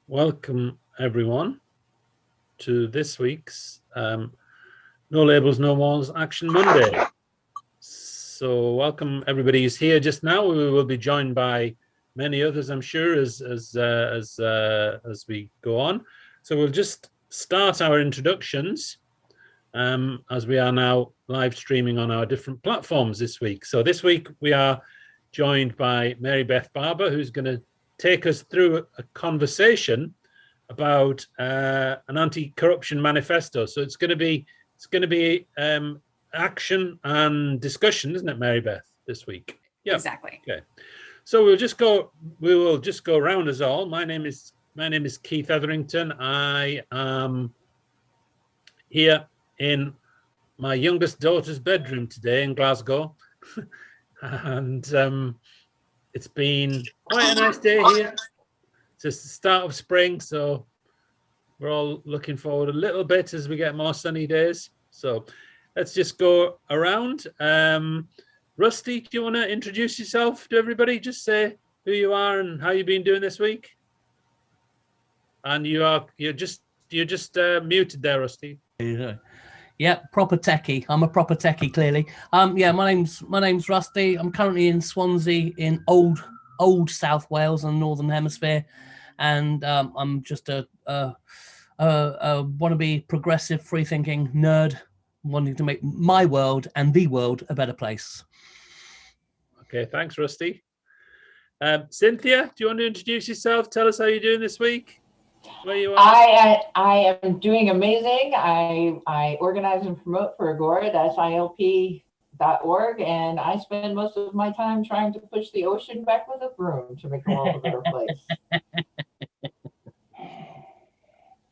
Welcome everyone to this week's No Labels, No Walls Action Monday. So welcome everybody who's here just now. We will be joined by many others, I'm sure, as we go on. So we'll just start our introductions as we are now live streaming on our different platforms this week. So this week we are joined by Mary Beth Barber, who's going to take us through a conversation about an anti-corruption manifesto. So it's going to be action and discussion, isn't it, Mary Beth, this week? Yeah, exactly. Okay. So we will just go around as all. My name is Keith Etherington. I am here in my youngest daughter's bedroom today in Glasgow, and it's been quite a nice day here. It's just the start of spring, so we're all looking forward a little bit as we get more sunny days. So let's just go around. Rusty, do you want to introduce yourself to everybody? Just say who you are and how you've been doing this week. And you're just muted there, Rusty. Yeah, proper techie. I'm a proper techie, clearly. Yeah, my name's Rusty. I'm currently in Swansea in old South Wales in the Northern Hemisphere, and I'm just a wannabe progressive, free-thinking nerd, wanting to make my world and the world a better place. Okay, thanks, Rusty. Cynthia, do you want to introduce yourself? Tell us how you're doing this week. Where you are? I am doing amazing. I organize and promote for Agora. That's ILP.org, and I spend most of my time trying to push the ocean back with a broom to make the world a better place.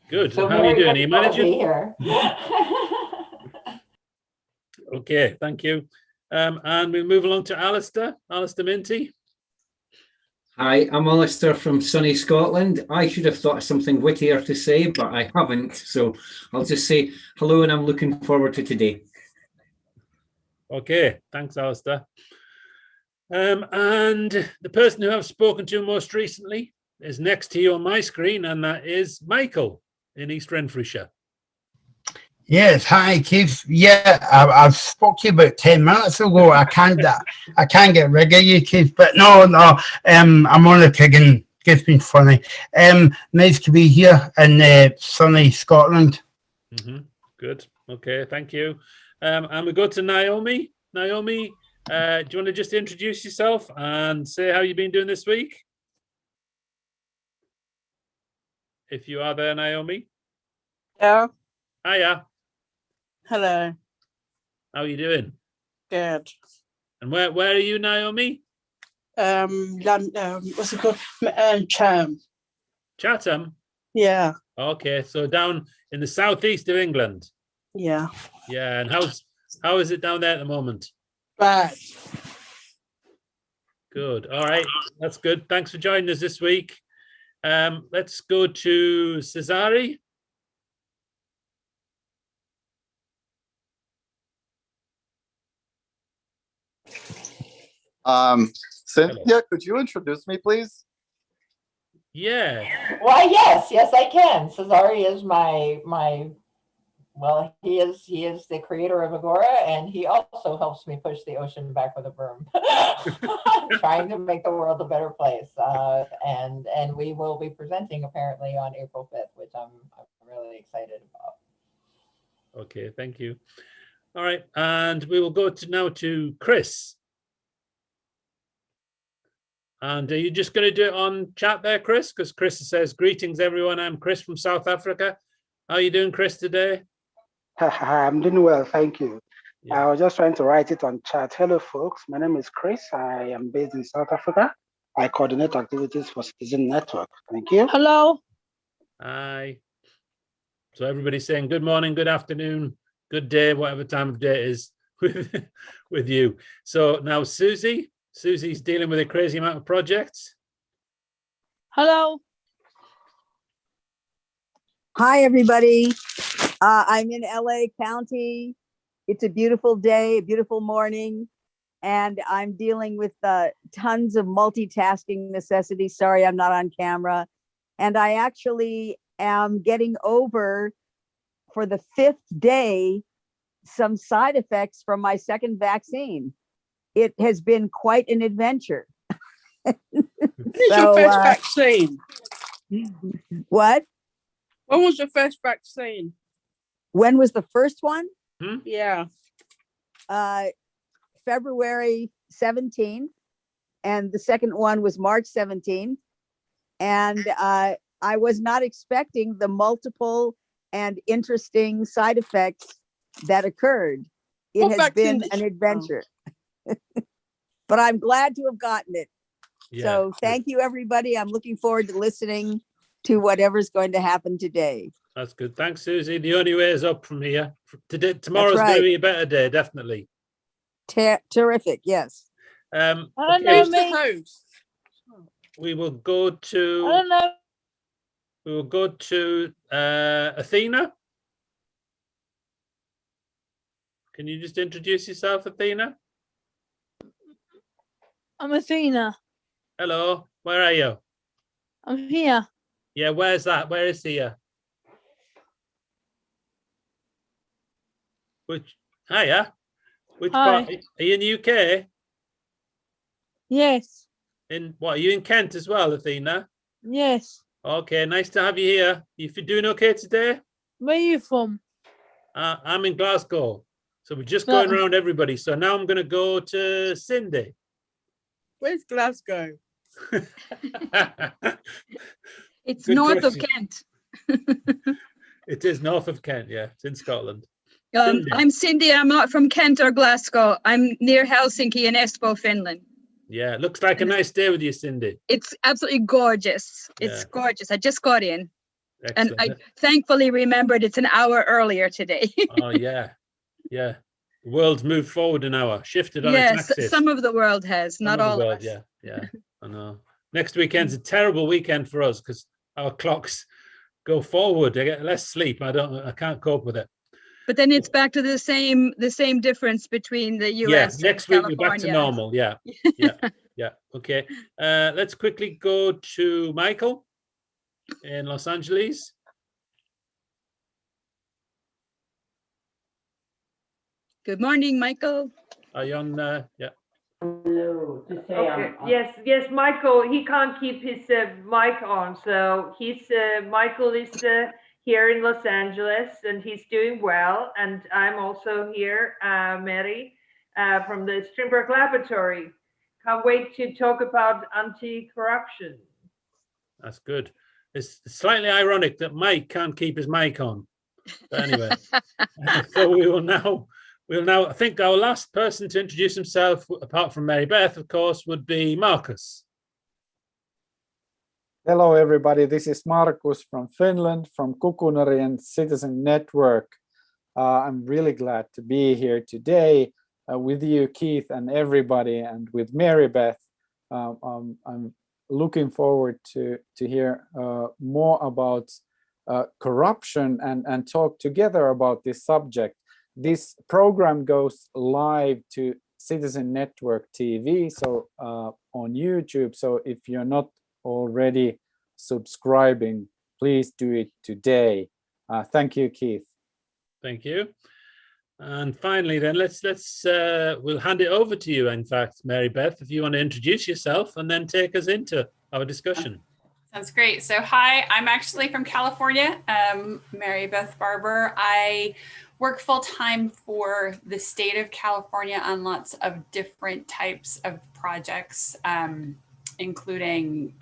Good. So how are you doing? Are you managing? Here. Okay, thank you. And we'll move along to Alistair Minty. Hi, I'm Alistair from sunny Scotland. I should have thought of something wittier to say, but I haven't. So I'll just say hello, and I'm looking forward to today. Okay, thanks, Alistair. And the person who I've spoken to most recently is next to you on my screen, and that is Michael in East Renfrewshire. Yes, hi Keith. Yeah, I've spoke to you about 10 minutes ago. I can't get rid of you, Keith. But no, I'm on the pig. It's been funny. Nice to be here in sunny Scotland. Mm-hmm. Good. Okay, thank you. And we go to Naomi. Naomi, do you want to just introduce yourself and say how you've been doing this week? If you are there, Naomi. Yeah. Hiya. Hello. How are you doing? Good. And where are you, Naomi? What's it called? Chatham. Chatham? Yeah. Okay, so down in the southeast of England. Yeah. Yeah, and how is it down there at the moment? Bad. Good. All right, that's good. Thanks for joining us this week. Let's go to Cesare. Cynthia, hello. Could you introduce me, please? Yeah. Why, yes, I can. Cesare is he is the creator of Agora, and he also helps me push the ocean back with a broom, trying to make the world a better place. And we will be presenting apparently on April 5th, which I'm really excited about. Okay, thank you. All right, and we will go now to Chris. And are you just going to do it on chat there, Chris? Because Chris says, greetings, everyone. I'm Chris from South Africa. How are you doing, Chris, today? I'm doing well, thank you. Yeah. I was just trying to write it on chat. Hello, folks. My name is Chris. I am based in South Africa. I coordinate activities for Citizen Network. Thank you. Hello. Hi. So everybody's saying good morning, good afternoon, good day, whatever time of day it is with you. So now Susie's dealing with a crazy amount of projects. Hello. Hi, everybody. I'm in LA County. It's a beautiful day, a beautiful morning, and I'm dealing with tons of multitasking necessities. Sorry, I'm not on camera. And I actually am getting over for the 5th day some side effects from my second vaccine. It has been quite an adventure. When is your first vaccine? What? When was your first vaccine? When was the first one? Yeah. February 17th, and the second one was March 17th. And I was not expecting the multiple and interesting side effects that occurred. It What has vaccine been did an you- adventure. But I'm glad to have gotten it. Yeah, So thank you, everybody. I'm looking forward to listening to whatever's going to happen today. that's good. Thanks, Susie. The only way is up from here. Today, tomorrow's right. going to be a better day, definitely. Terrific. Yes. I don't Okay, know the host. we will go I to don't know. Athena. Can you just introduce yourself, Athena? I'm Athena. Hello, where are you? I'm here. Yeah, where's that? Where is here? Hiya. Which Hi. part? Are you in the UK? Yes. In what? Are you in Kent as well, Athena? Yes. Okay, nice to have you here. You doing okay today? Where are you from? I'm in Glasgow. So we're just going around everybody. So now I'm going to go to Cindy. Where's Glasgow? It's Good north question. of Kent. It is north of Kent. Yeah, it's in Scotland. I'm Cindy. I'm not from Kent or Glasgow. I'm near Helsinki in Espoo, Finland. Yeah, it looks like a nice day with you, Cindy. It's absolutely gorgeous. It's Yeah. gorgeous. I just got in. Excellent. And I thankfully remembered it's an hour earlier today. Oh, yeah. Yeah. The world's moved forward an hour, shifted on its Yes, axis. some of the world has, Some not of the all world, of us. Yeah, yeah. I know. Next weekend's a terrible weekend for us because our clocks go forward. I get less sleep. I can't cope with it. But then it's back to the same difference between the US Yeah, next and week we're back to California. normal. Yeah, yeah, yeah. Okay. Let's quickly go to Michael in Los Angeles. Good morning, Michael. Are you on? Yeah. Hello. Yes, Michael, he can't keep his mic on, so Michael is here in Los Angeles and he's doing well. And I'm also here, Mary, from the Strindberg Laboratory. Can't wait to talk about anti-corruption. That's good. It's slightly ironic that Mike can't keep his mic on. But anyway, so we'll now, I think our last person to introduce himself, apart from Mary Beth, of course, would be Marcus. Hello, everybody. This is Markus from Finland, from Kukunari and Citizen Network. I'm really glad to be here today with you, Keith, and everybody, and with Mary Beth. I'm looking forward to hear more about corruption and talk together about this subject. This program goes live to Citizen Network TV, so on YouTube. So if you're not already subscribing, please do it today. Thank you, Keith. Thank you. And finally, then we'll hand it over to you. In fact, Mary Beth, if you want to introduce yourself and then take us into our discussion. Sounds great. So hi, I'm actually from California, Mary Beth Barber. I work full-time for the state of California on lots of different types of projects, including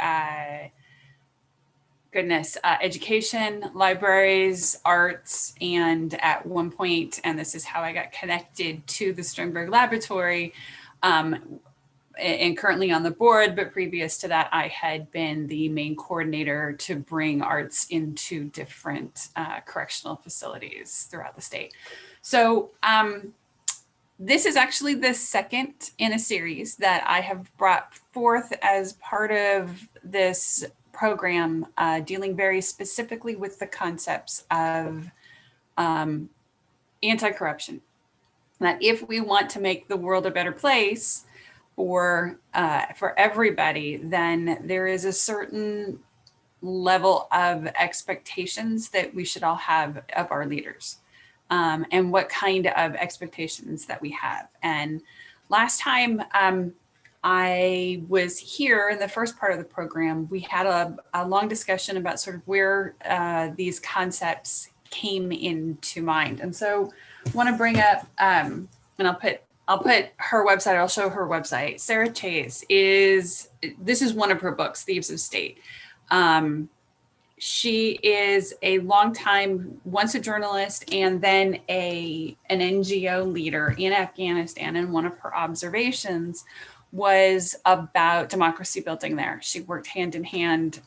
education, libraries, arts, and at one point, and this is how I got connected to the Strindberg Laboratory, and currently on the board, but previous to that, I had been the main coordinator to bring arts into different correctional facilities throughout the state. So this is actually the second in a series that I have brought forth as part of this program, dealing very specifically with the concepts of anti-corruption. That if we want to make the world a better place for everybody, then there is a certain level of expectations that we should all have of our leaders, and what kind of expectations that we have. And last time I was here in the first part of the program, we had a long discussion about sort of where these concepts came into mind. And so I want to bring up, and I'll put her website, I'll show her website. Sarah Chase this is one of her books, Thieves of State. She is a longtime, once a journalist and then an NGO leader in Afghanistan. And one of her observations was about democracy building there. She worked hand in hand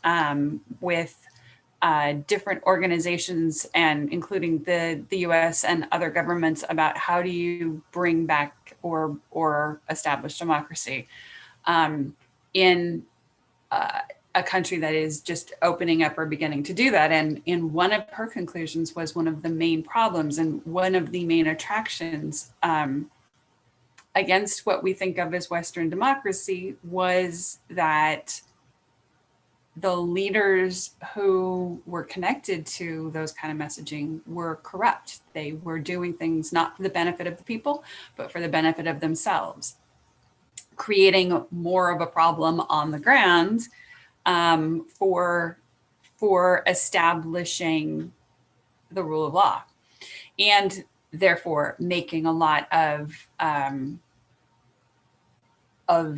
with different organizations, and including the US and other governments, about how do you bring back or establish democracy in a country that is just opening up or beginning to do that. And in one of her conclusions was one of the main problems and one of the main attractions against what we think of as Western democracy was that the leaders who were connected to those kind of messaging were corrupt. They were doing things not for the benefit of the people, but for the benefit of themselves, creating more of a problem on the ground for establishing the rule of law, and therefore making a lot of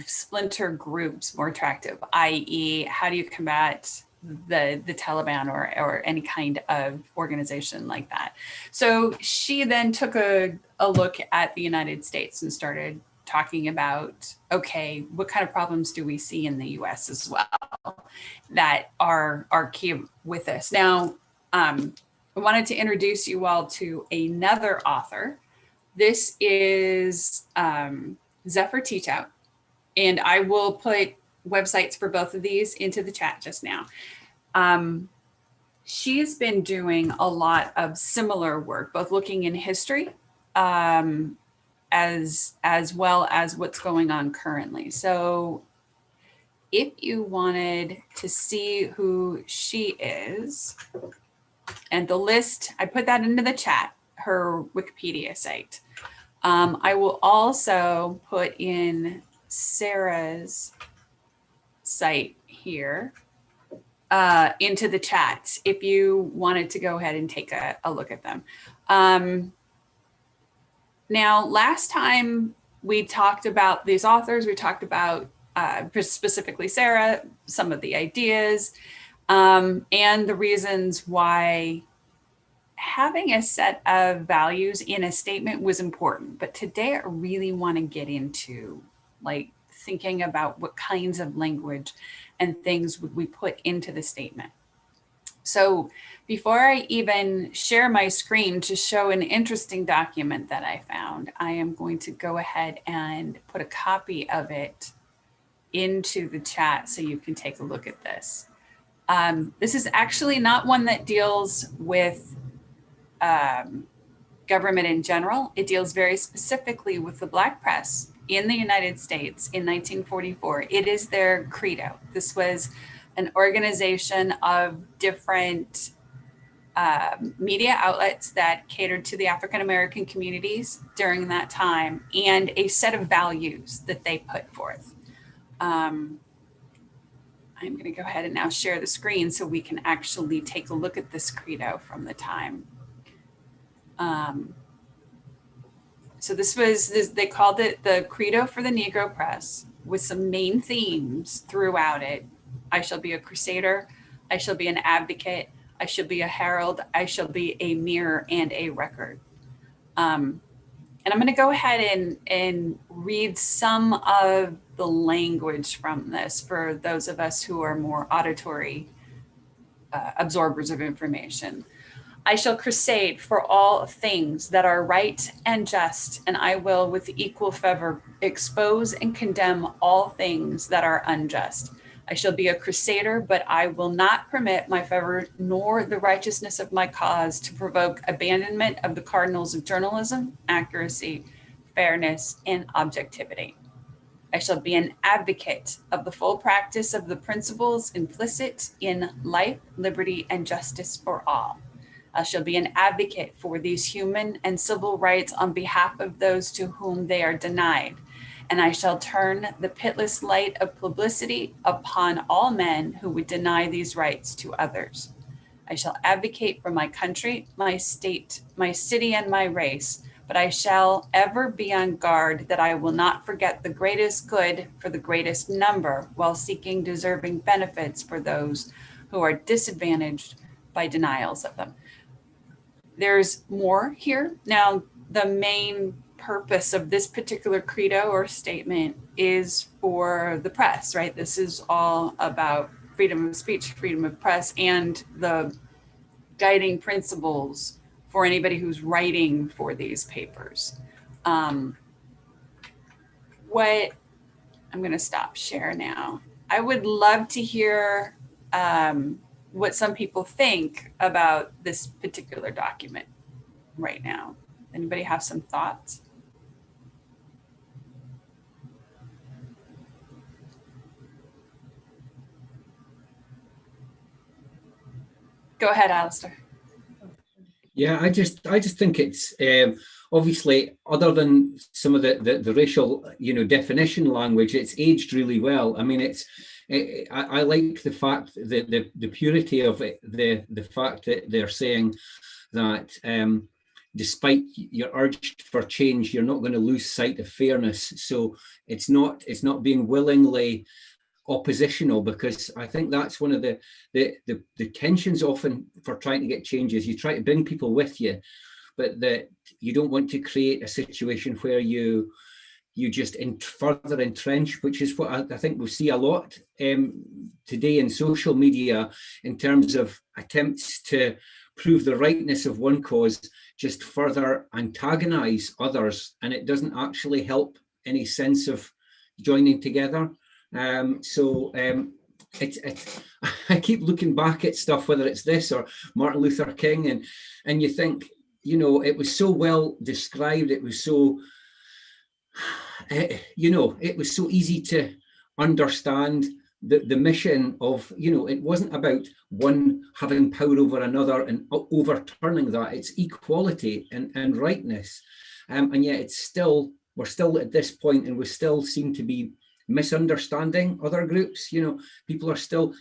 splinter groups more attractive, i.e. how do you combat the Taliban or any kind of organization like that. So she then took a look at the United States and started talking about, okay, what kind of problems do we see in the US as well that are key with this? Now, I wanted to introduce you all to another author. This is Zephyr Teachout. And I will put websites for both of these into the chat just now. She's been doing a lot of similar work, both looking in history as well as what's going on currently. So if you wanted to see who she is, and the list, I put that into the chat, her Wikipedia site. I will also put in Sarah's site here into the chat if you wanted to go ahead and take a look at them. Now, last time we talked about these authors, we talked about specifically Sarah, some of the ideas, and the reasons why having a set of values in a statement was important. But today I really want to get into like thinking about what kinds of language and things would we put into the statement. So before I even share my screen to show an interesting document that I found, I am going to go ahead and put a copy of it into the chat so you can take a look at this. This is actually not one that deals with government in general. It deals very specifically with the Black press in the United States in 1944. It is their credo. This was an organization of different media outlets that catered to the African-American communities during that time, and a set of values that they put forth. I'm going to go ahead and now share the screen so we can actually take a look at this credo from the time. So this was, they called it the Credo for the Negro Press, with some main themes throughout it. I shall be a crusader. I shall be an advocate. I shall be a herald. I shall be a mirror and a record. And I'm going to go ahead and read some of the language from this for those of us who are more auditory absorbers of information. I shall crusade for all things that are right and just, and I will with equal fervor expose and condemn all things that are unjust. I shall be a crusader, but I will not permit my fervor nor the righteousness of my cause to provoke abandonment of the cardinals of journalism, accuracy, fairness, and objectivity. I shall be an advocate of the full practice of the principles implicit in life, liberty, and justice for all. I shall be an advocate for these human and civil rights on behalf of those to whom they are denied. And I shall turn the pitiless light of publicity upon all men who would deny these rights to others. I shall advocate for my country, my state, my city, and my race, but I shall ever be on guard that I will not forget the greatest good for the greatest number while seeking deserving benefits for those who are disadvantaged by denials of them. There's more here. Now, the main purpose of this particular credo or statement is for the press, right? This is all about freedom of speech, freedom of press, and the guiding principles for anybody who's writing for these papers. I'm going to stop share now. I would love to hear what some people think about this particular document right now. Anybody have some thoughts? Go ahead, Alistair. Yeah, I just think it's obviously, other than some of the racial, definition language, it's aged really well. I mean, I like the fact that the purity of it, the fact that they're saying that despite your urge for change, you're not going to lose sight of fairness. So it's not being willingly oppositional, because I think that's one of the tensions often for trying to get changes. You try to bring people with you, but that you don't want to create a situation where you just further entrench, which is what I think we see a lot today in social media, in terms of attempts to prove the rightness of one cause, just further antagonize others, and it doesn't actually help any sense of joining together. I keep looking back at stuff, whether it's this or Martin Luther King, and you think, it was so well described. It was so, it was so easy to understand the mission of, it wasn't about one having power over another and overturning that. It's equality and rightness. And yet we're still at this point, and we still seem to be misunderstanding other groups. People are still,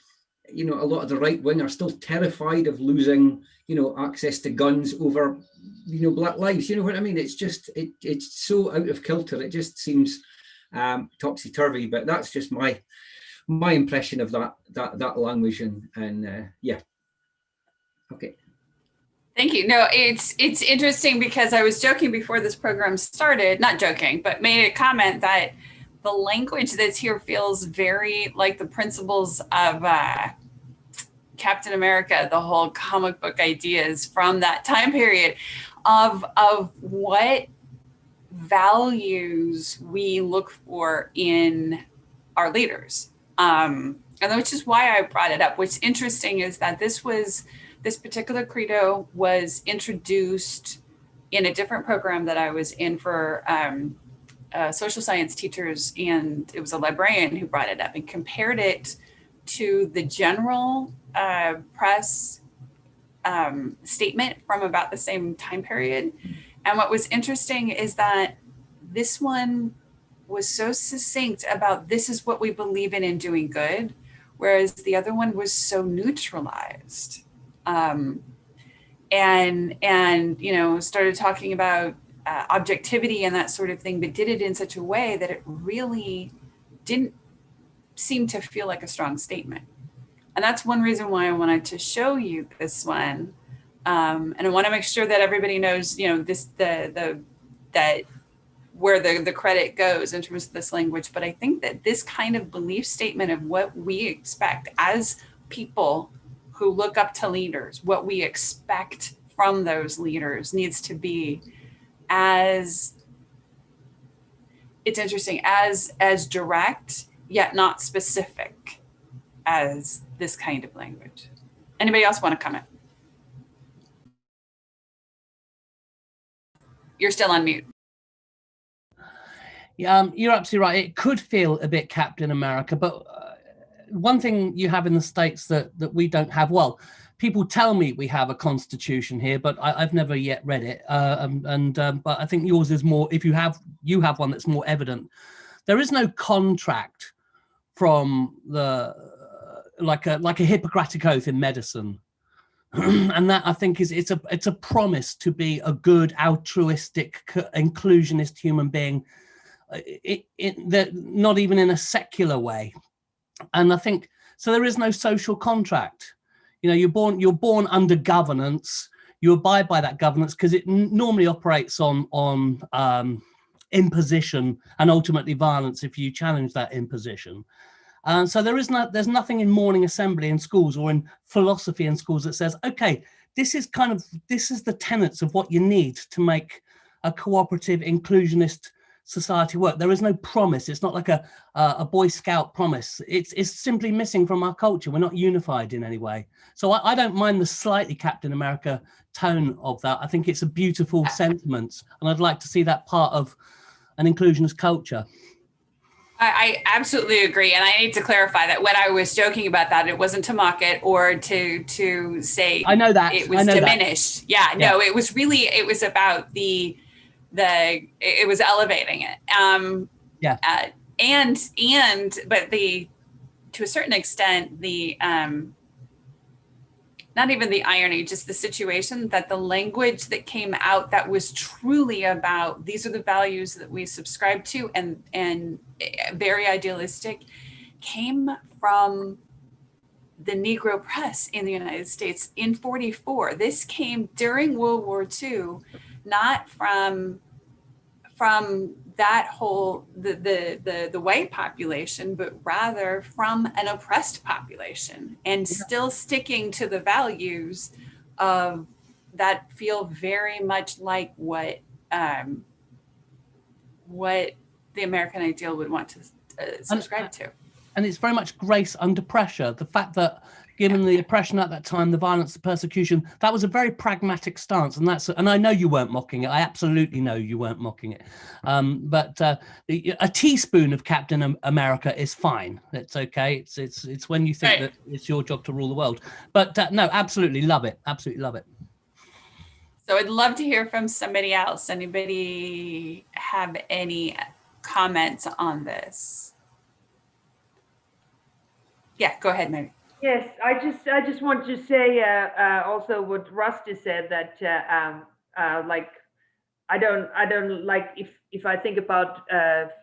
a lot of the right wing are still terrified of losing, access to guns over, Black lives. You know what I mean? It's just, it's so out of kilter. It just seems topsy-turvy, but that's just my impression of that language. And yeah. Okay. Thank you. No, it's interesting, because I was joking before this program started, not joking, but made a comment that the language that's here feels very like the principles of Captain America, the whole comic book ideas from that time period of what values we look for in our leaders. And which is why I brought it up. What's interesting is that this particular credo was introduced in a different program that I was in for social science teachers, and it was a librarian who brought it up and compared it to the general press statement from about the same time period. And what was interesting is that this one was so succinct about this is what we believe in doing good, whereas the other one was so neutralized. And started talking about objectivity and that sort of thing, but did it in such a way that it really didn't seem to feel like a strong statement. And that's one reason why I wanted to show you this one. And I want to make sure that everybody knows, that where the credit goes in terms of this language. But I think that this kind of belief statement of what we expect as people who look up to leaders, what we expect from those leaders needs to be as direct, yet not specific as this kind of language. Anybody else want to comment? You're still on mute. You're absolutely right. It could feel a bit Captain America, but one thing you have in the States that we don't have, well, people tell me we have a constitution here, but I've never yet read it. But I think yours is more, if you have one that's more evident. There is no contract from the, like a Hippocratic oath in medicine. And that, I think, it's a promise to be a good, altruistic, inclusionist human being, not even in a secular way. And I think so. There is no social contract. You know, you're born under governance. You abide by that governance because it normally operates on imposition and ultimately violence if you challenge that imposition. So there's nothing in morning assembly in schools or in philosophy in schools that says, okay, this is the tenets of what you need to make a cooperative, inclusionist society work. There is no promise. It's not like a Boy Scout promise. It's simply missing from our culture. We're not unified in any way. So I don't mind the slightly Captain America tone of that. I think it's a beautiful sentiment, and I'd like to see that part of an inclusionist culture. I absolutely agree. And I need to clarify that when I was joking about that, it wasn't to mock it or to say I know that it was diminished. Yeah, no, it was about it was elevating it. But to a certain extent, not even the irony, just the situation that the language that came out that was truly about these are the values that we subscribe to and very idealistic came from the Negro press in the United States in 1944. This came during World War II, not from that whole the white population, but rather from an oppressed population, and still sticking to the values of that feel very much like what the American ideal would want to subscribe to. And it's very much grace under pressure. The fact that given the oppression at that time, the violence, the persecution, that was a very pragmatic stance. And I know you weren't mocking it. I absolutely know you weren't mocking it. But a teaspoon of Captain America is fine. It's okay. It's when you think that it's your job to rule the world. But no, absolutely love it. Absolutely love it. So I'd love to hear from somebody else. Anybody have any comments on this? Yeah, go ahead, Mary. Yes, I just want to say also what Rusty said, that like I don't like, if I think about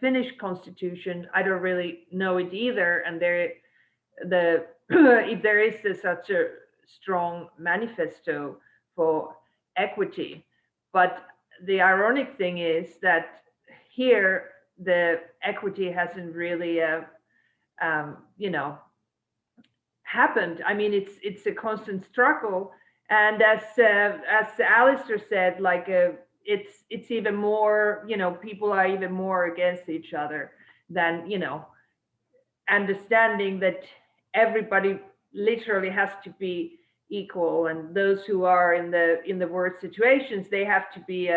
Finnish constitution, I don't really know it either, and if there is such a strong manifesto for equity, but the ironic thing is that here the equity hasn't really happened. I mean, it's a constant struggle, and as Alistair said, like it's even more, people are even more against each other than understanding that everybody literally has to be equal, and those who are in the worst situations, they have to be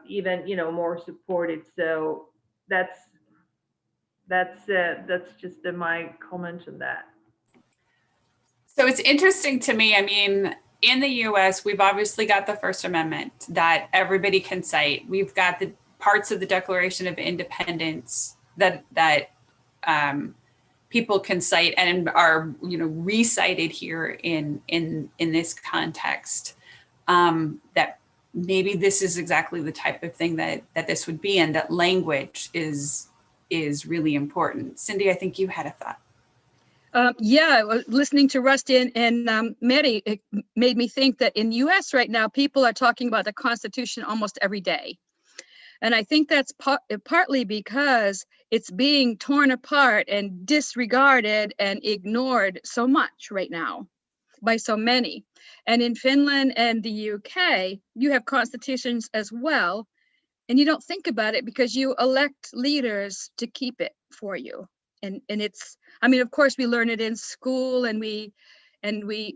even more supported. So that's just my comment on that. So it's interesting to me. I mean, in the US, we've obviously got the First Amendment that everybody can cite. We've got the parts of the Declaration of Independence that people can cite and are recited here in this context. That maybe this is exactly the type of thing that this would be, and that language is really important. Cindy, I think you had a thought. Yeah, listening to Rusty and Mary, it made me think that in the US right now, people are talking about the Constitution almost every day. And I think that's partly because it's being torn apart and disregarded and ignored so much right now by so many. And in Finland and the UK, you have constitutions as well. And you don't think about it because you elect leaders to keep it for you. And it's, I mean, of course, we learn it in school, and we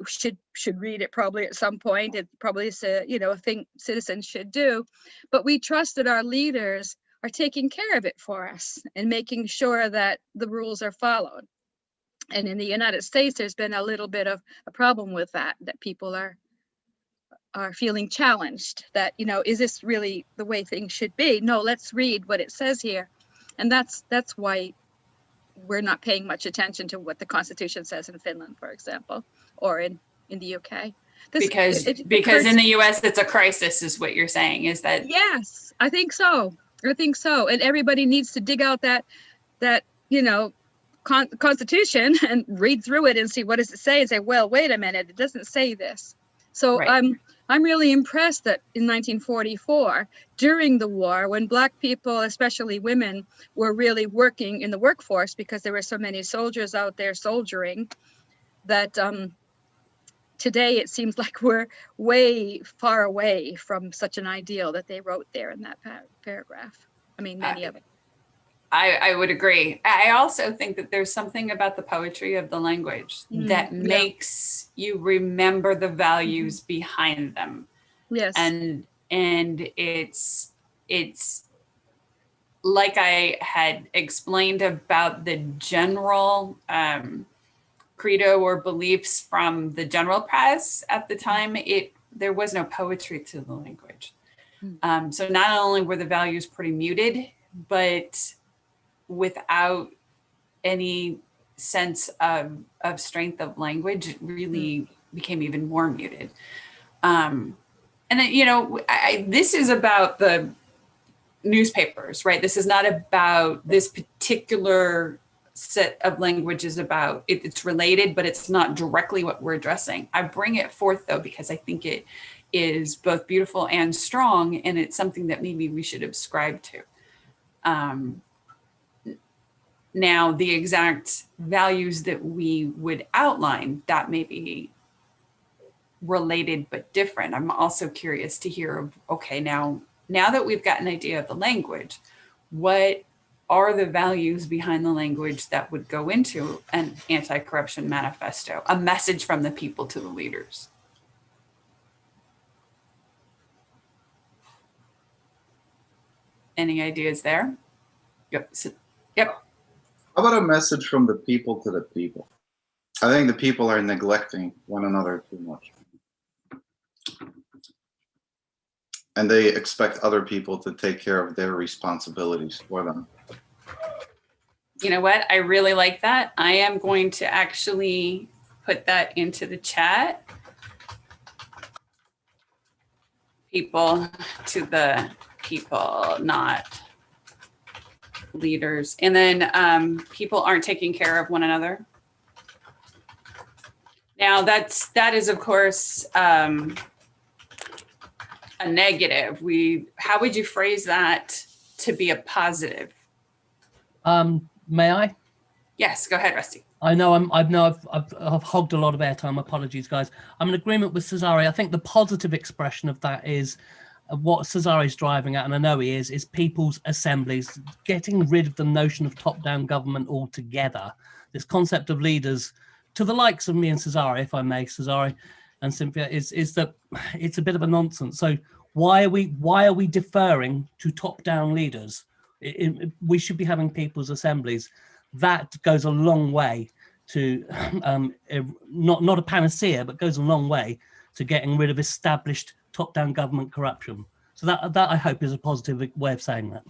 should read it probably at some point. It probably is a thing citizens should do, but we trust that our leaders are taking care of it for us and making sure that the rules are followed. And in the United States, there's been a little bit of a problem with that people are feeling challenged, that, you know, is this really the way things should be? No, let's read what it says here. And that's why we're not paying much attention to what the Constitution says in Finland, for example, or in the UK. Because in the US, it's a crisis, is what you're saying, is that? Yes, I think so. And everybody needs to dig out that you know, Constitution and read through it and see what does it say, and say, well, wait a minute, it doesn't say this. So right. I'm really impressed that in 1944, during the war, when Black people, especially women, were really working in the workforce because there were so many soldiers out there soldiering, that today it seems like we're way far away from such an ideal that they wrote there in that paragraph. I mean, many of it. I would agree. I also think that there's something about the poetry of the language that makes you remember the values behind them. Yes. And it's like I had explained about the general credo or beliefs from the general press at the time, there was no poetry to the language. So not only were the values pretty muted, but without any sense of strength of language, it really became even more muted. And then, you know, this is about the newspapers, right? This is not about this particular set of languages. About it's related, but it's not directly what we're addressing. I bring it forth though, because I think it is both beautiful and strong, and it's something that maybe we should ascribe to. Now, the exact values that we would outline, that may be related but different. I'm also curious to hear, okay, now that we've got an idea of the language, what are the values behind the language that would go into an anti-corruption manifesto, a message from the people to the leaders? Any ideas there? Yep. How about a message from the people to the people? I think the people are neglecting one another too much. And they expect other people to take care of their responsibilities for them. You know what? I really like that. I am going to actually put that into the chat. People to the people, not leaders. And then people aren't taking care of one another. Now that is of course a negative. How would you phrase that to be a positive? May I? Yes, go ahead, Rusty. I know I've hogged a lot of airtime. Apologies, guys. I'm in agreement with Cesare. I think the positive expression of that is what Cesare is driving at, and I know he is people's assemblies, getting rid of the notion of top-down government altogether. This concept of leaders, to the likes of me and Cesare, if I may, Cesare and Cynthia, is that it's a bit of a nonsense. So why are we deferring to top-down leaders? We should be having people's assemblies. That goes a long way to not a panacea, but goes a long way to getting rid of established top-down government corruption. So that I hope is a positive way of saying that.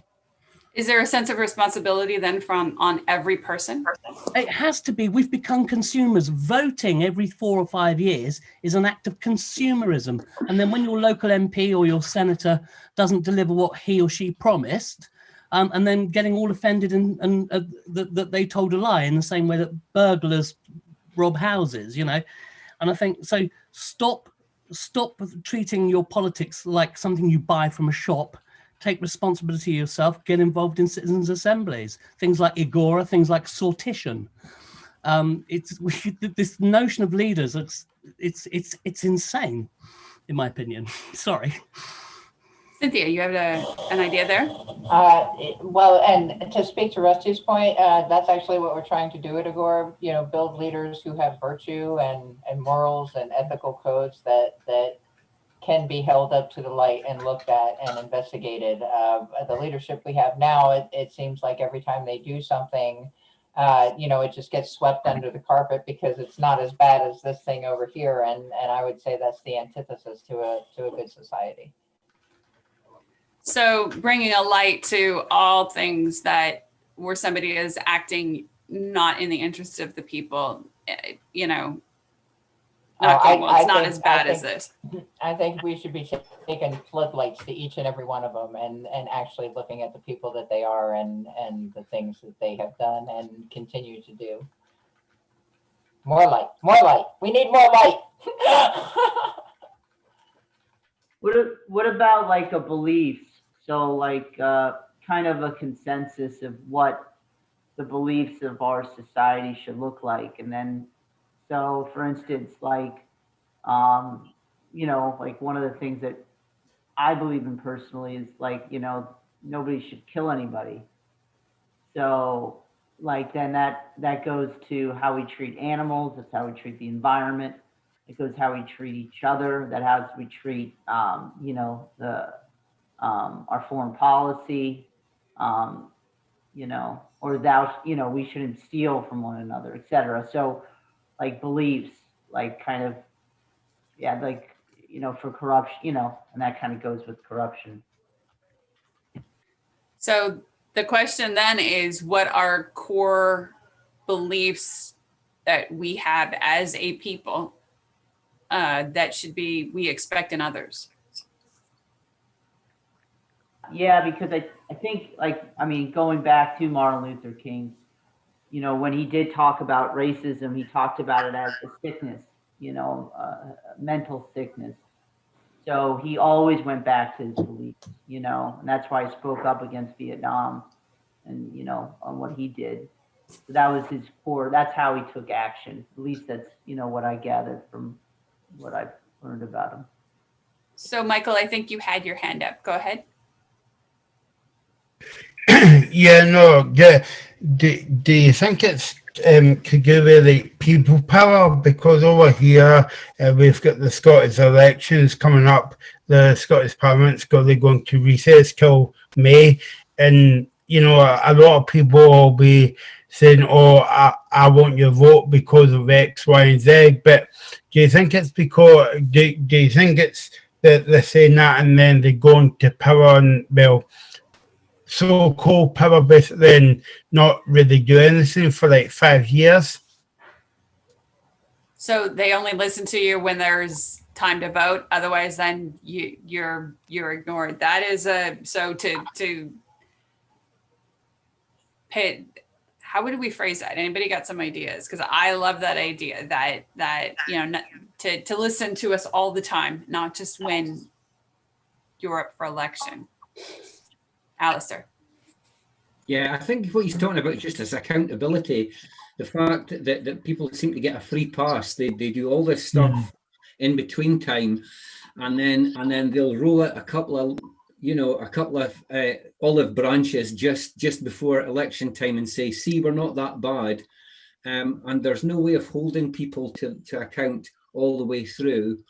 Is there a sense of responsibility then on every person? It has to be. We've become consumers. Voting every 4 or 5 years is an act of consumerism. And then when your local MP or your senator doesn't deliver what he or she promised, and then getting all offended and that they told a lie, in the same way that burglars rob houses, you know. And I think so. Stop treating your politics like something you buy from a shop. Take responsibility yourself. Get involved in citizens' assemblies. Things like Agora, things like sortition. This notion of leaders. It's insane, in my opinion. Sorry. Cynthia, you have an idea there? Well, and to speak to Rusty's point, that's actually what we're trying to do at Agora. You know, build leaders who have virtue and morals and ethical codes that can be held up to the light and looked at and investigated. The leadership we have now, it seems like every time they do something, it just gets swept under the carpet because it's not as bad as this thing over here. And I would say that's the antithesis to a good society. So bringing a light to all things that where somebody is acting not in the interest of the people, it's not as bad as this. I think we should be taking floodlights to each and every one of them and actually looking at the people that they are and the things that they have done and continue to do. More light, more light. We need more light. What about like a belief? So like kind of a consensus of what the beliefs of our society should look like. And then, so for instance, like, like one of the things that I believe in personally is like, nobody should kill anybody. So like, then that goes to how we treat animals. That's how we treat the environment. It goes how we treat each other. That how we treat, our foreign policy, or we shouldn't steal from one another, etc. So like beliefs, like kind of, for corruption, and that kind of goes with corruption. So the question then is, what are core beliefs that we have as a people that we expect in others? Yeah, because I think going back to Martin Luther King, when he did talk about racism, he talked about it as a sickness, mental sickness. So he always went back to his beliefs, and that's why I spoke up against Vietnam and, on what he did. So that was his core. That's how he took action. At least that's, what I gathered from what I've learned about him. So Michael, I think you had your hand up. Go ahead. Yeah, no. Do you think it's could do with the people power? Because over here we've got the Scottish elections coming up. The Scottish Parliament's going to recess till May, and a lot of people will be saying, "Oh, I want your vote because of X, Y, and Z." But do you think it's because do you think it's that they're saying that and then they go into power and so-called power, but then not really do anything for like 5 years? So they only listen to you when there's time to vote. Otherwise, then you're ignored. That is to pay. How would we phrase that? Anybody got some ideas? Because I love that idea that to listen to us all the time, not just when you're up for election. Alistair. Yeah, I think what he's talking about just is accountability. The fact that people seem to get a free pass. They do all this stuff in between time, and then they'll roll out a couple of olive branches just before election time and say, "See, we're not that bad," and there's no way of holding people to account all the way through.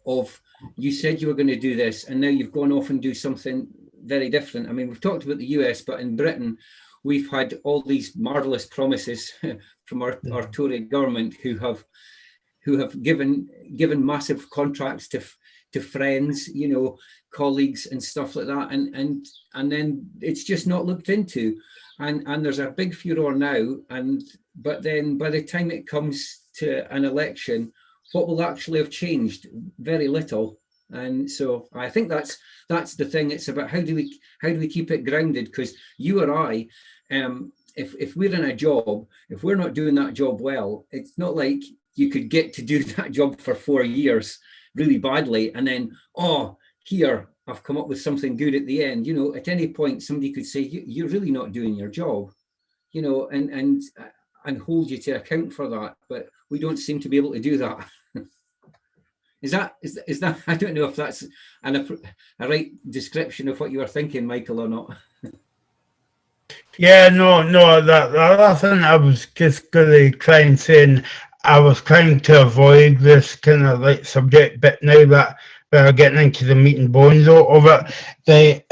Of you said you were going to do this, and now you've gone off and do something very different. I mean, we've talked about the US, but in Britain, we've had all these marvelous promises from our Tory government who have given massive contracts to friends, colleagues and stuff like that, and then it's just not looked into, and there's a big furor now, but then by the time it comes to an election, what will actually have changed? Very little. And so I think that's the thing. It's about how do we keep it grounded? Because you or I, if we're in a job, if we're not doing that job well, it's not like you could get to do that job for 4 years really badly and then, oh, here, I've come up with something good at the end. At any point somebody could say, you're really not doing your job, and hold you to account for that. But we don't seem to be able to do that. Is that? I don't know if that's a right description of what you were thinking, Michael, or not. Yeah, no, that's thing I was just going to try and say. I was trying to avoid this kind of like subject, but now that without getting into the meat and bones of it,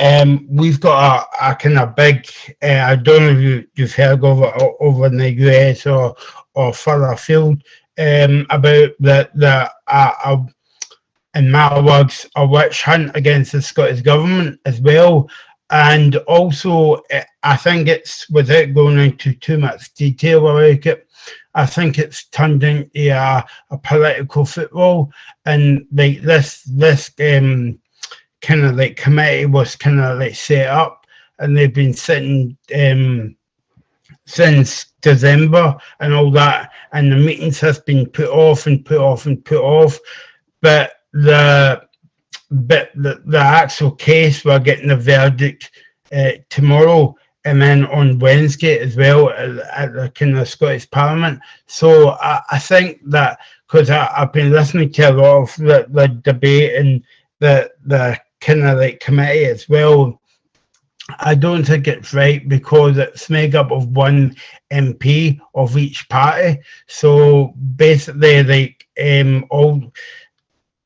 we've got a kind of big, I don't know if you've heard of it over in the US or further afield, about in my words, a witch hunt against the Scottish Government as well. And also, I think it's, without going into too much detail about it, I think it's turned into a political football. And like this kind of like committee was kind of like set up, and they've been sitting since December and all that, and the meetings has been put off and put off and put off. But the actual case, we're getting the verdict tomorrow, and then on Wednesday as well at the kind of Scottish Parliament. So I think that, because I've been listening to a lot of the debate and the kind of like committee as well, I don't think it's right, because it's made up of one MP of each party. So basically, like all,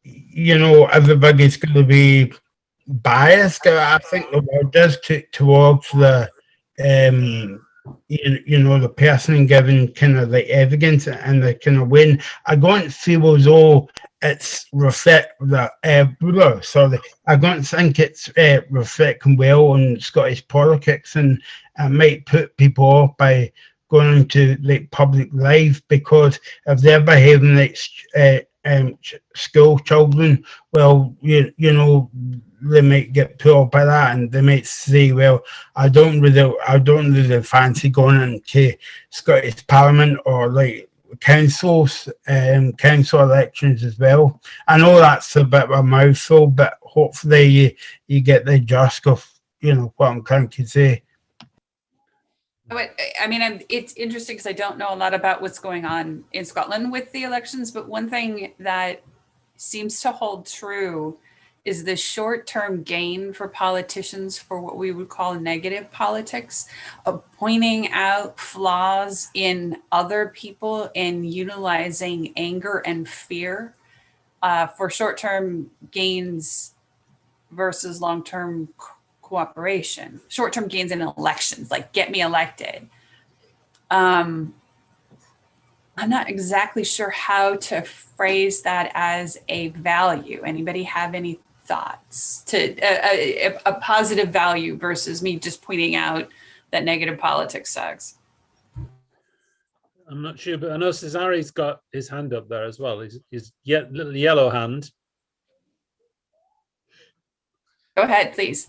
you know, everybody's going to be biased, I think the word is, towards the you know, the person giving kind of the evidence and the kind of win. I don't feel as though it's reflecting I don't think it's reflecting well on Scottish politics, and it might put people off by going into like public life, because if they're behaving like school children, well, you know, they might get put off by that, and they might say, well, I don't really fancy going into Scottish Parliament or like council elections as well. I know that's a bit of a mouthful, but hopefully you get the gist of, you know, what I'm trying to say. I mean, it's interesting because I don't know a lot about what's going on in Scotland with the elections, but one thing that seems to hold true is the short-term gain for politicians for what we would call negative politics, of pointing out flaws in other people and utilizing anger and fear for short-term gains versus long-term cooperation. Short-term gains in elections, like get me elected. I'm not exactly sure how to phrase that as a value. Anybody have any thoughts to a positive value versus me just pointing out that negative politics sucks? I'm not sure, but I know Cesari's got his hand up there as well. His little yellow hand. Go ahead, please.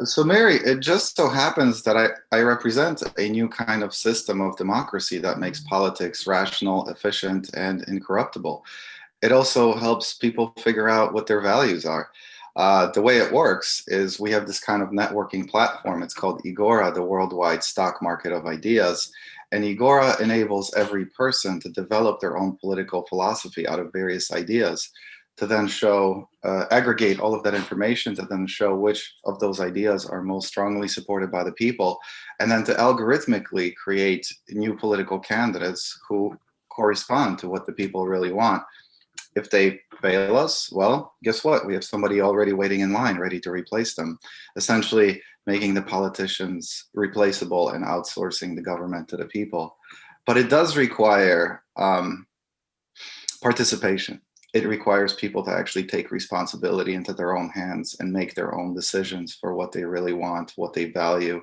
So Mary, it just so happens that I represent a new kind of system of democracy that makes politics rational, efficient, and incorruptible. It also helps people figure out what their values are. The way it works is we have this kind of networking platform. It's called Agora, the worldwide stock market of ideas. And Agora enables every person to develop their own political philosophy out of various ideas, to then show, aggregate all of that information to then show which of those ideas are most strongly supported by the people, and then to algorithmically create new political candidates who correspond to what the people really want. If they fail us, well, guess what? We have somebody already waiting in line, ready to replace them, essentially making the politicians replaceable and outsourcing the government to the people. But it does require participation. It requires people to actually take responsibility into their own hands and make their own decisions for what they really want, what they value.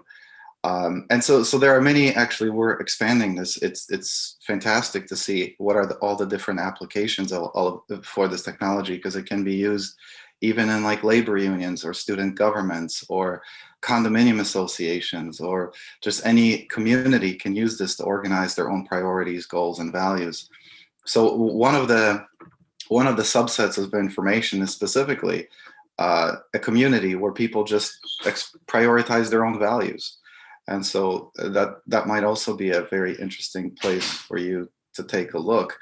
And so there are many, actually, we're expanding this. It's fantastic to see what are all the different applications for this technology, because it can be used even in like labor unions or student governments or condominium associations, or just any community can use this to organize their own priorities, goals, and values. So one of the subsets of information is specifically a community where people just prioritize their own values. And so that might also be a very interesting place for you to take a look.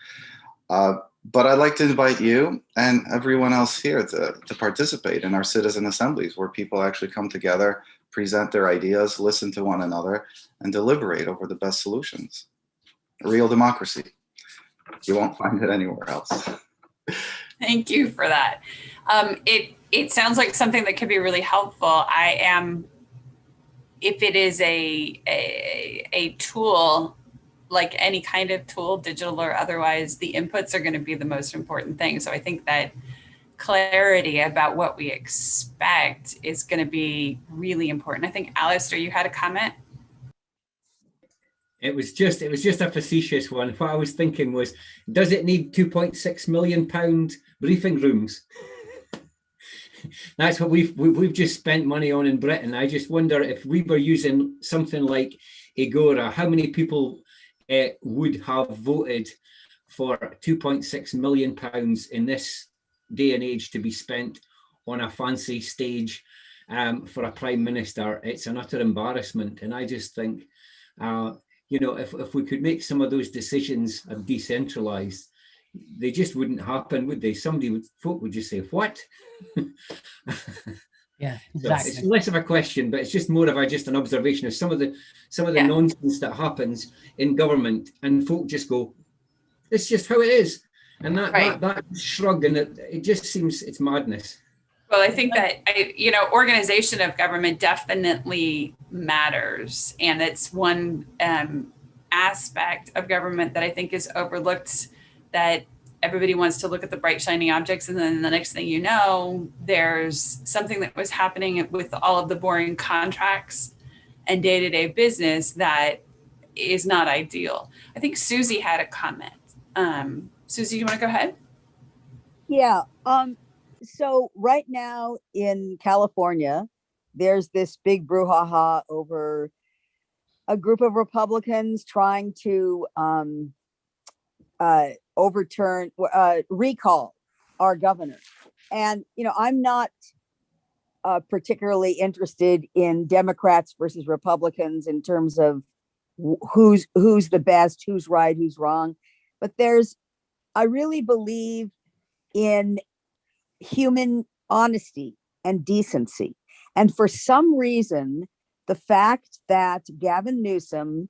But I'd like to invite you and everyone else here to participate in our citizen assemblies, where people actually come together, present their ideas, listen to one another, and deliberate over the best solutions. Real democracy. You won't find it anywhere else. Thank you for that. It sounds like something that could be really helpful. If it is a tool, like any kind of tool, digital or otherwise, the inputs are going to be the most important thing. So I think that clarity about what we expect is going to be really important. I think, Alistair, you had a comment? It was just a facetious one. What I was thinking was, does it need £2.6 million briefing rooms? That's what we've just spent money on in Britain. I just wonder if we were using something like Agora, how many people would have voted for £2.6 million in this day and age to be spent on a fancy stage for a prime minister? It's an utter embarrassment. And I just think, if we could make some of those decisions decentralized, they just wouldn't happen, would they? Folk would just say, what? Yeah, exactly. So it's less of a question, but it's just more of an observation of some of the nonsense that happens in government, and folk just go, it's just how it is. And that shrug, and it just seems it's madness. Well, I think that, organization of government definitely matters. And it's one aspect of government that I think is overlooked, that everybody wants to look at the bright, shiny objects. And then the next thing you know, there's something that was happening with all of the boring contracts and day-to-day business that is not ideal. I think Susie had a comment. Susie, you want to go ahead? Yeah. So right now in California, there's this big brouhaha over a group of Republicans trying to recall our governor. And, I'm not particularly interested in Democrats versus Republicans in terms of who's the best, who's right, who's wrong. But I really believe in human honesty and decency. And for some reason, the fact that Gavin Newsom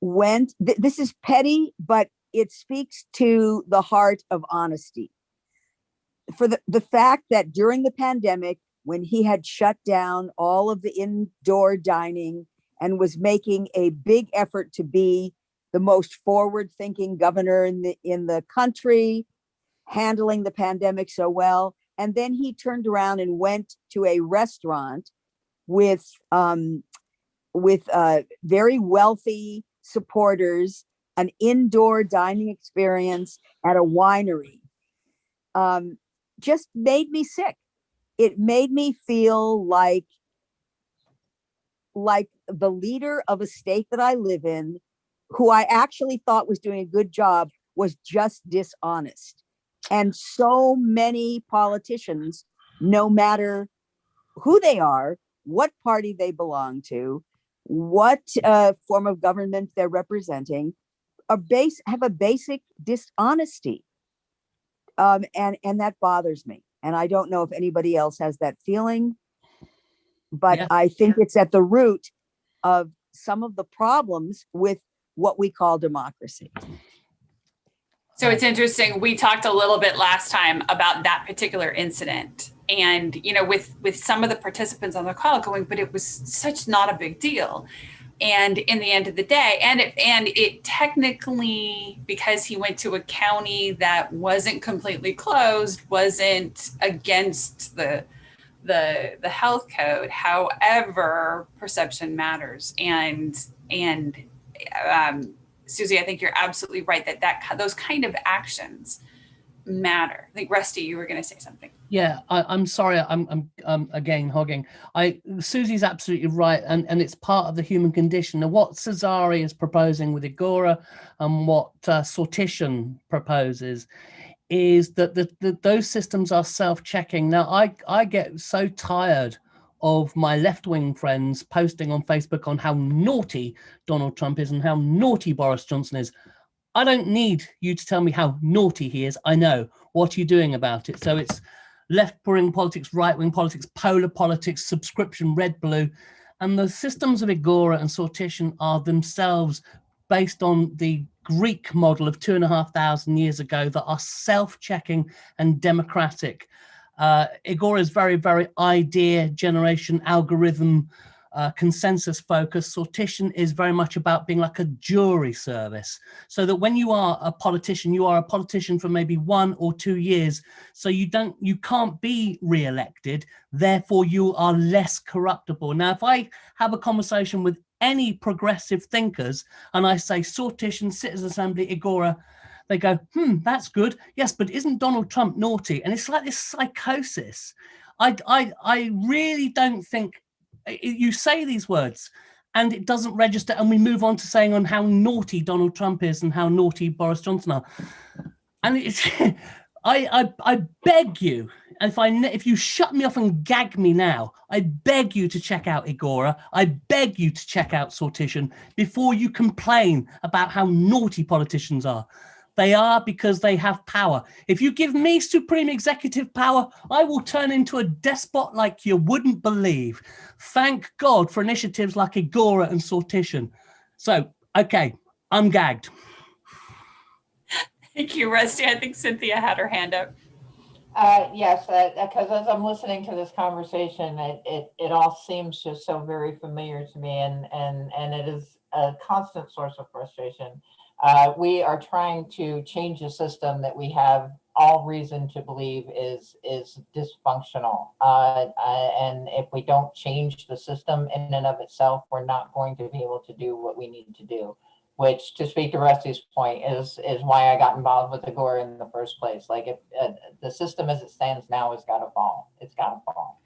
this is petty, but it speaks to the heart of honesty. For the fact that during the pandemic, when he had shut down all of the indoor dining and was making a big effort to be the most forward-thinking governor in the country, handling the pandemic so well, and then he turned around and went to a restaurant with very wealthy supporters, an indoor dining experience at a winery, just made me sick. It made me feel like the leader of a state that I live in, who I actually thought was doing a good job, was just dishonest. And so many politicians, no matter who they are, what party they belong to, what form of government they're representing, have a basic dishonesty. And that bothers me. And I don't know if anybody else has that feeling, but yeah. I think it's at the root of some of the problems with what we call democracy. So it's interesting. We talked a little bit last time about that particular incident, and with some of the participants on the call going, but it was such not a big deal. And in the end of the day, and it technically, because he went to a county that wasn't completely closed, wasn't against the health code. However, perception matters, and Susie, I think you're absolutely right that those kind of actions matter. I think Rusty, you were going to say something. Yeah, I'm sorry. I'm again hogging. Susie's absolutely right, and it's part of the human condition. Now, what Cesare is proposing with Agora and what Sortition proposes is that those systems are self-checking. Now, I get so tired of my left-wing friends posting on Facebook on how naughty Donald Trump is and how naughty Boris Johnson is. I don't need you to tell me how naughty he is. I know. What are you doing about it? So it's left-wing politics, right-wing politics, polar politics, subscription, red, blue. And the systems of Agora and Sortition are themselves based on the Greek model of 2,500 years ago that are self-checking and democratic. Agora is very, very idea generation, algorithm, consensus focused. Sortition is very much about being like a jury service, so that when you are a politician for maybe 1 or 2 years, so you can't be re-elected, therefore you are less corruptible. Now, if I have a conversation with any progressive thinkers and I say sortition, citizen assembly, Agora, they go, that's good. Yes, but isn't Donald Trump naughty? And it's like this psychosis. I really don't think you say these words and it doesn't register, and we move on to saying on how naughty Donald Trump is and how naughty Boris Johnson are. And it's, I beg you, if you shut me off and gag me now, I beg you to check out Agora. I beg you to check out Sortition before you complain about how naughty politicians are. They are because they have power. If you give me supreme executive power, I will turn into a despot like you wouldn't believe. Thank God for initiatives like Agora and Sortition. So, okay, I'm gagged. Thank you, Rusty. I think Cynthia had her hand up. Yes, because as I'm listening to this conversation, it all seems just so very familiar to me, and it is a constant source of frustration. We are trying to change a system that we have all reason to believe is dysfunctional. And if we don't change the system in and of itself, we're not going to be able to do what we need to do, which, to speak to Rusty's point, is why I got involved with Agora in the first place. Like, if the system as it stands now has got to fall. It's got to fall.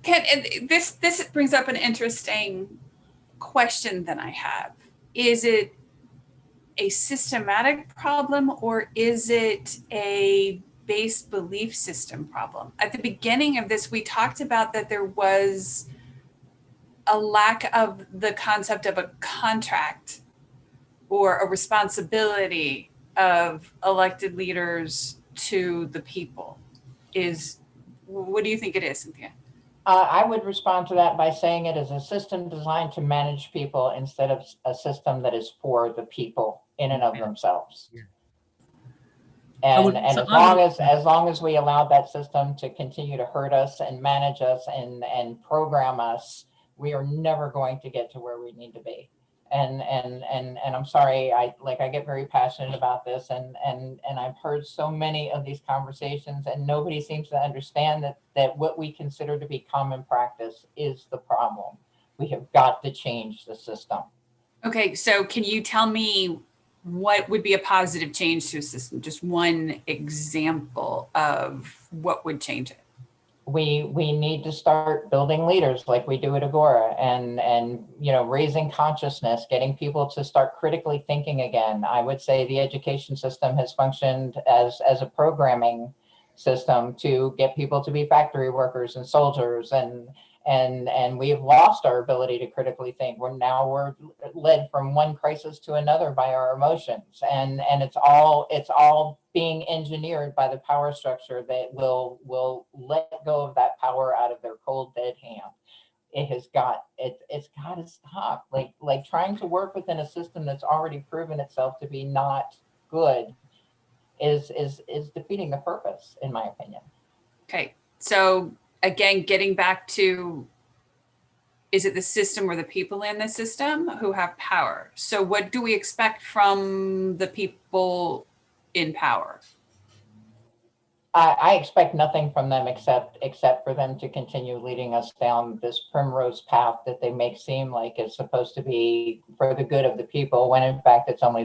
This brings up an interesting question that I have. Is it a systematic problem, or is it a base belief system problem? At the beginning of this, we talked about that there was a lack of the concept of a contract or a responsibility of elected leaders to the people. What do you think it is, Cynthia? I would respond to that by saying it is a system designed to manage people instead of a system that is for the people in and of themselves. Yeah. And as long as we allow that system to continue to hurt us and manage us and program us, we are never going to get to where we need to be. And I'm sorry, I get very passionate about this, and I've heard so many of these conversations, and nobody seems to understand that what we consider to be common practice is the problem. We have got to change the system. Okay, so can you tell me what would be a positive change to a system? Just one example of what would change it. We need to start building leaders like we do at Agora, and raising consciousness, getting people to start critically thinking again. I would say the education system has functioned as a programming system to get people to be factory workers and soldiers, and we have lost our ability to critically think. We're led from one crisis to another by our emotions, and it's all being engineered by the power structure that will let go of that power out of their cold dead hand. It's got to stop. Like trying to work within a system that's already proven itself to be not good is defeating the purpose, in my opinion. Okay, so again, getting back to, is it the system or the people in the system who have power? So what do we expect from the people in power? I expect nothing from them except for them to continue leading us down this primrose path that they make seem like it's supposed to be for the good of the people, when in fact it's only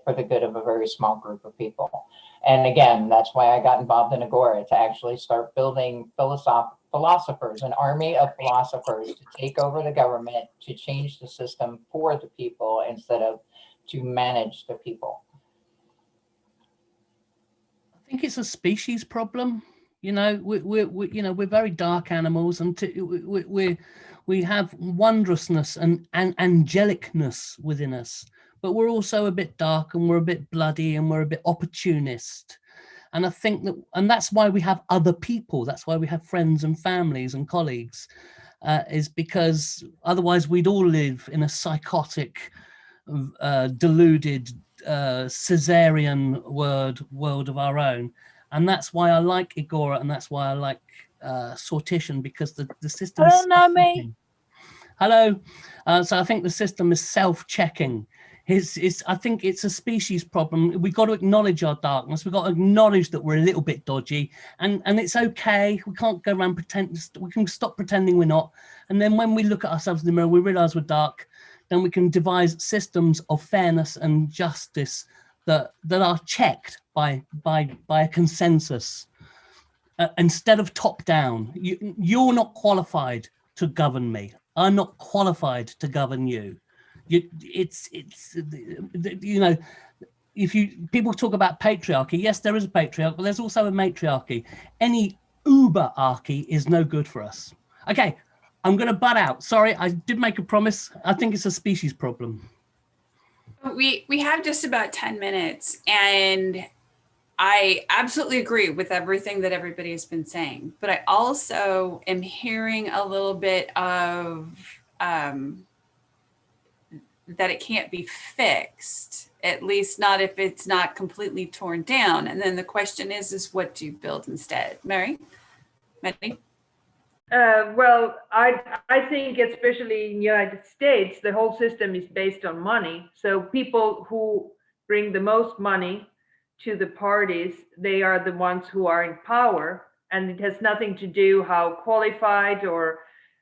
for the good of a very small group of people. And again, that's why I got involved in Agora, to actually start building philosophers, an army of philosophers to take over the government, to change the system for the people instead of to manage the people. I think it's a species problem. We're very dark animals, and we have wondrousness and angelicness within us, but we're also a bit dark, and we're a bit bloody, and we're a bit opportunist. And I think that's why we have other people. That's why we have friends and families and colleagues, is because otherwise we'd all live in a psychotic, deluded, Caesarean world of our own. And that's why I like Agora, and that's why I like sortition, because the system I is don't know me. self-checking. Hello. So I think the system is self-checking. I think it's a species problem. We've got to acknowledge our darkness. We've got to acknowledge that we're a little bit dodgy, and it's okay. We can't go around pretend. We can stop pretending we're not. And then when we look at ourselves in the mirror, we realize we're dark. Then we can devise systems of fairness and justice that are checked by a consensus instead of top down. You're not qualified to govern me. I'm not qualified to govern you. It's you know, if people talk about patriarchy, yes, there is a patriarch, but there's also a matriarchy. Any uberarchy is no good for us. Okay, I'm going to butt out. Sorry, I did make a promise. I think it's a species problem. We have just about 10 minutes, and I absolutely agree with everything that everybody has been saying, but I also am hearing a little bit of that it can't be fixed, at least not if it's not completely torn down. And then the question is what do you build instead? Mary? Well, I think especially in the United States, the whole system is based on money. So people who bring the most money to the parties, they are the ones who are in power, and it has nothing to do how qualified or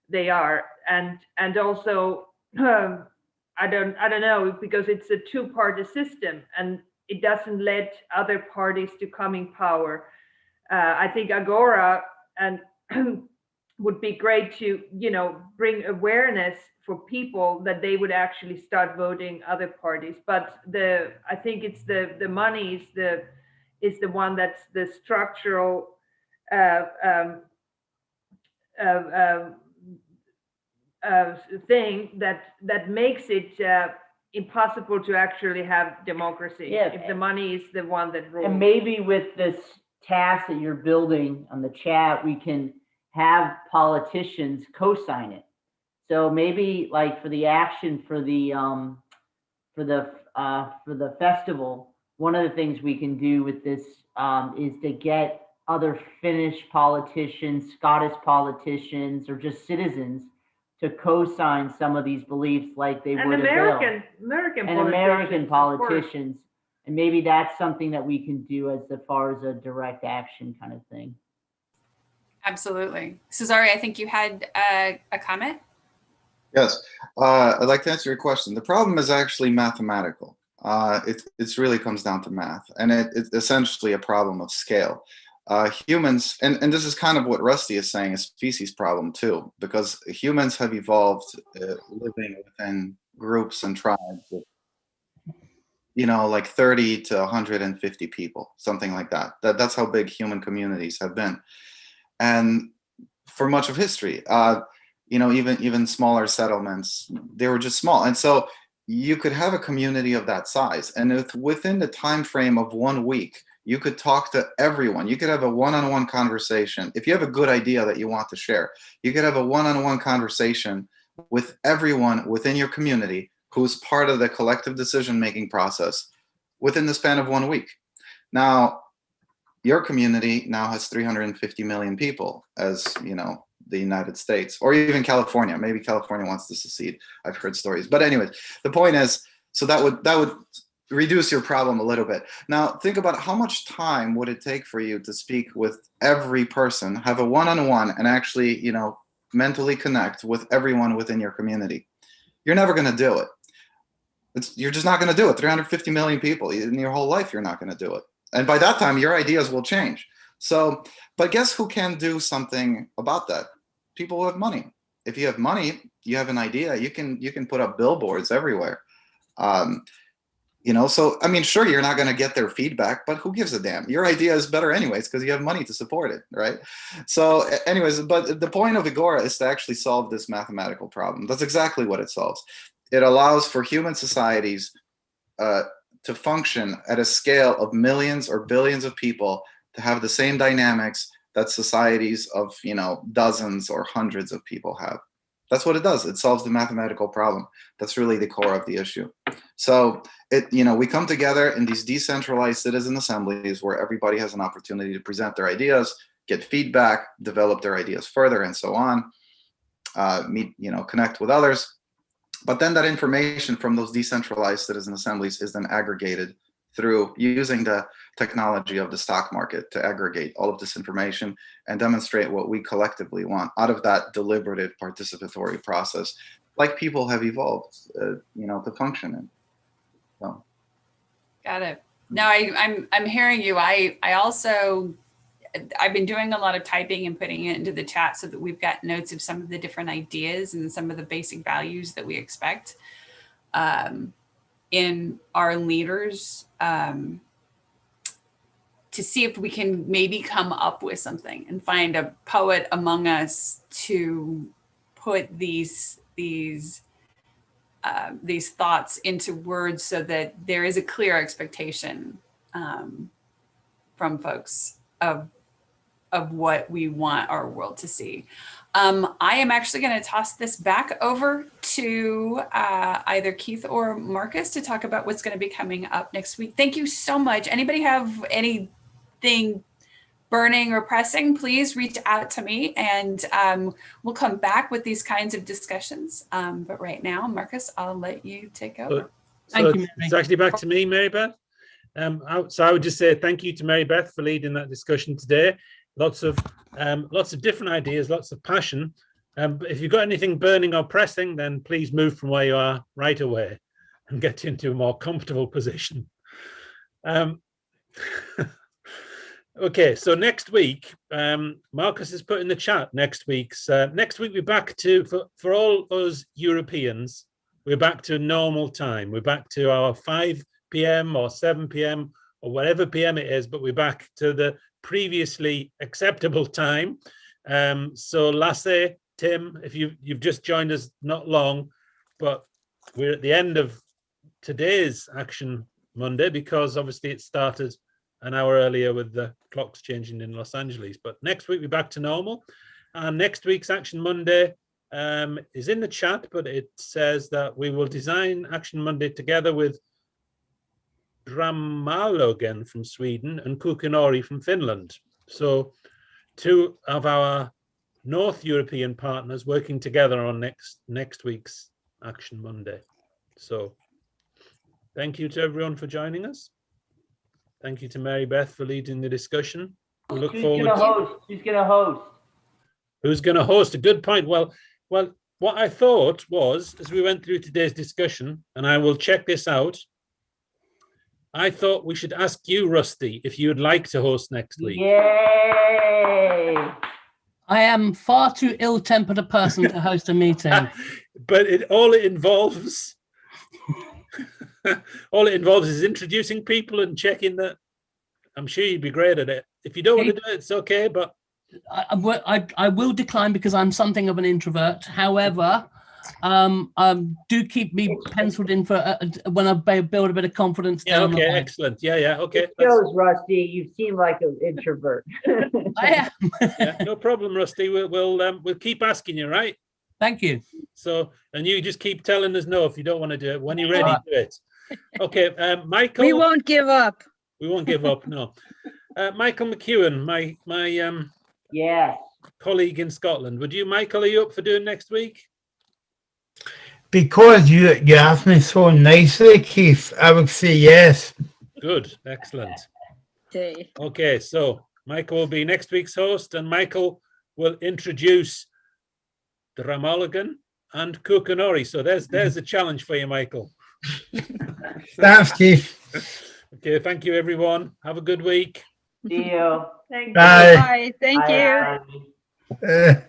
they are. And also, I don't know, because it's a two-party system and it doesn't let other parties to come in power. I think Agora and would be great to, bring awareness for people that they would actually start voting other parties. But I think it's the money is the one that's the structural thing that makes it impossible to actually have democracy. Yeah. If the money is the one that rules. And maybe with this task that you're building on the chat, we can have politicians co-sign it. So maybe like for the action for the festival, one of the things we can do with this is to get other Finnish politicians, Scottish politicians, or just citizens to co-sign some of these beliefs like they would American politicians. And maybe that's something that we can do as far as a direct action kind of thing. Absolutely. Cesare, I think you had a comment? Yes, I'd like to answer your question. The problem is actually mathematical. It really comes down to math, and it's essentially a problem of scale. Humans, and this is kind of what Rusty is saying, a species problem too, because humans have evolved living within groups and tribes of, like 30 to 150 people, something like that. That's how big human communities have been. And for much of history, even smaller settlements, they were just small. And so you could have a community of that size, and within the time frame of 1 week, you could talk to everyone. You could have a one-on-one conversation. If you have a good idea that you want to share, you could have a one-on-one conversation with everyone within your community who's part of the collective decision-making process within the span of 1 week. Now, your community now has 350 million people, as the United States, or even California. Maybe California wants to secede. I've heard stories. But anyways, the point is, so that would reduce your problem a little bit. Now, think about how much time would it take for you to speak with every person, have a one-on-one, and actually, mentally connect with everyone within your community. You're never going to do it. You're just not going to do it. 350 million people in your whole life, you're not going to do it. And by that time, your ideas will change. So, but guess who can do something about that? People who have money. If you have money, you have an idea, you can put up billboards everywhere. So, I mean, sure, you're not going to get their feedback, but who gives a damn? Your idea is better anyways, because you have money to support it, right? So anyways, but the point of Agora is to actually solve this mathematical problem. That's exactly what it solves. It allows for human societies to function at a scale of millions or billions of people, to have the same dynamics that societies of, dozens or hundreds of people have. That's what it does. It solves the mathematical problem. That's really the core of the issue. So we come together in these decentralized citizen assemblies where everybody has an opportunity to present their ideas, get feedback, develop their ideas further, and so on. Connect with others. But then that information from those decentralized citizen assemblies is then aggregated through using the technology of the stock market to aggregate all of this information and demonstrate what we collectively want out of that deliberative participatory process, like people have evolved, to function in. So. Got it. No, I'm hearing you. I've been doing a lot of typing and putting it into the chat so that we've got notes of some of the different ideas and some of the basic values that we expect in our leaders, to see if we can maybe come up with something and find a poet among us to put these thoughts into words so that there is a clear expectation from folks of what we want our world to see. I am actually going to toss this back over to either Keith or Marcus to talk about what's going to be coming up next week. Thank you so much. Anybody have anything burning or pressing, please reach out to me, and we'll come back with these kinds of discussions. But right now, Marcus, I'll let you take over. Thank you, Mary. It's actually back to me, Mary Beth. So I would just say thank you to Mary Beth for leading that discussion today. Lots of different ideas, lots of passion. But if you've got anything burning or pressing, then please move from where you are right away and get into a more comfortable position. Okay, so next week, Marcus has put in the chat next week we're back to, for all us Europeans, we're back to normal time. We're back to our 5 p.m. or 7 p.m. or whatever p.m. it is, but we're back to the previously acceptable time. So Lasse, Tim, if you've just joined us not long, but we're at the end of today's Action Monday because obviously it started an hour earlier with the clocks changing in Los Angeles. But next week we're back to normal. And next week's Action Monday is in the chat, but it says that we will design Action Monday together with Dramalogen from Sweden and Kukinori from Finland. So 2 of our North European partners working together on next week's Action Monday. So thank you to everyone for joining us. Thank you to Mary Beth for leading the discussion. We look forward to... Who's going to host? Who's going to host? A good point. Well, what I thought was, as we went through today's discussion, and I will check this out, I thought we should ask you, Rusty, if you would like to host next week. Yay! I am far too ill-tempered a person to host a meeting. But all it involves is introducing people and checking that. I'm sure you'd be great at it. If you don't want to do it, it's okay, but I will decline because I'm something of an introvert. However, do keep me penciled in for when I build a bit of confidence. Yeah, down okay, the line. excellent. Yeah, okay. It shows, Rusty. You seem like an introvert. I am. Yeah, no problem, Rusty. We'll keep asking you, right? Thank you. So, and you just keep telling us no if you don't want to do it. When you're ready, do it. Okay, Michael. We won't give up. We won't give up. No, Michael McEwen, my yes, colleague in Scotland. Michael, are you up for doing next week? Because you asked me so nicely, Keith, I would say yes. Good, excellent. Okay, so Michael will be next week's host, and Michael will introduce Dramalogen and Kukinori. So there's a challenge for you, Michael. Thanks, Keith. Okay, thank you, everyone. Have a good week. See you. Thank you. Bye. Bye. Thank you. Bye.